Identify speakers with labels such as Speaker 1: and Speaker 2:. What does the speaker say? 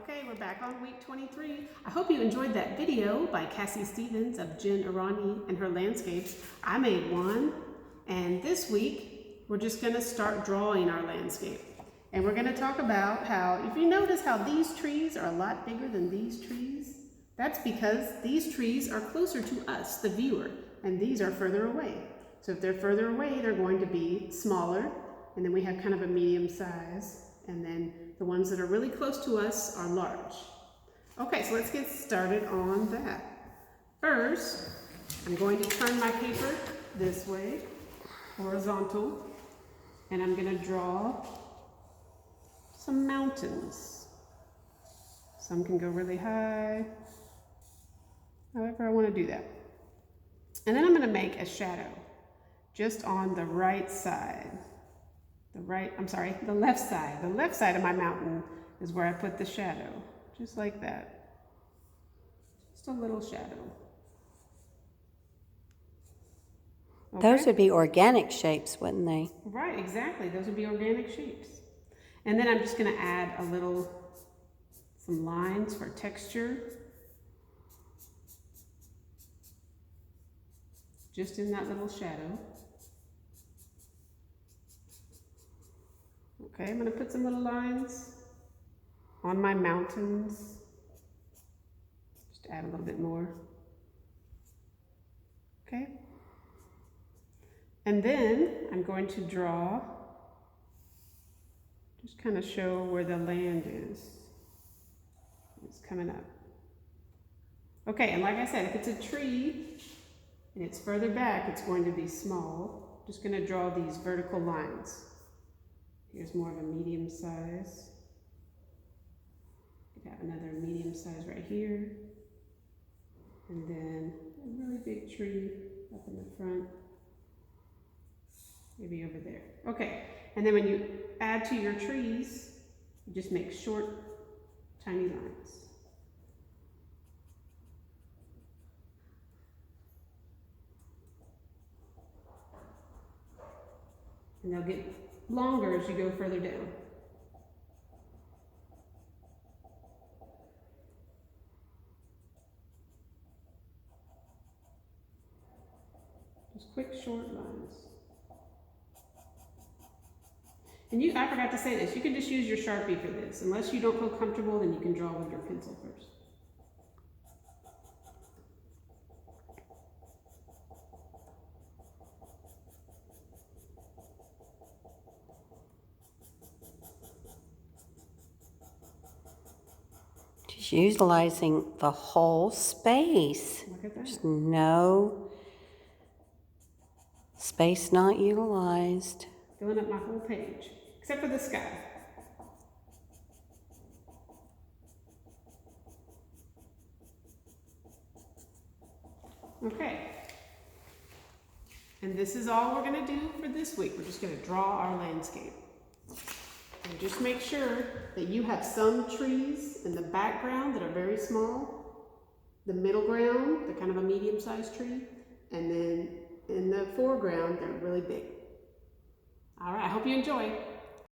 Speaker 1: Okay, we're back on week 23. I hope you enjoyed that video by Cassie Stevens of Jen Arani and her landscapes. I made one, and this week we're just gonna start drawing our landscape. And we're gonna talk about how, if you notice how these trees are a lot bigger than these trees, that's because these trees are closer to us, the viewer, and these are further away. So if they're further away, they're going to be smaller, and then we have kind of a medium size, and then the ones that are really close to us are large. Okay, so let's get started on that. First, I'm going to turn my paper this way, horizontal, and I'm going to draw some mountains. Some can go really high, however I want to do that. And then I'm going to make a shadow just on the right side. The left side. The left side of my mountain is where I put the shadow, just like that. Just a little shadow. Okay.
Speaker 2: Those would be organic shapes, wouldn't they?
Speaker 1: Right, exactly. Those would be organic shapes. And then I'm just going to add some lines for texture. Just in that little shadow. Okay, I'm going to put some little lines on my mountains. Just add a little bit more. Okay. And then I'm going to draw, just kind of show where the land is. It's coming up. Okay, and like I said, if it's a tree and it's further back, it's going to be small. Just going to draw these vertical lines. Here's more of a medium size. You could have another medium size right here. And then a really big tree up in the front. Maybe over there. Okay, and then when you add to your trees, you just make short, tiny lines. And they'll get longer as you go further down. Just quick, short lines. And I forgot to say this, you can just use your Sharpie for this. Unless you don't feel comfortable, then you can draw with your pencil first.
Speaker 2: Just utilizing the whole space.
Speaker 1: Look at that.
Speaker 2: There's no space not utilized.
Speaker 1: Filling up my whole page, except for the sky. Okay. And this is all we're going to do for this week. We're just going to draw our landscape. And just make sure that you have some trees in the background that are very small, the middle ground, they're kind of a medium-sized tree, and then in the foreground, they're really big. All right, I hope you enjoy.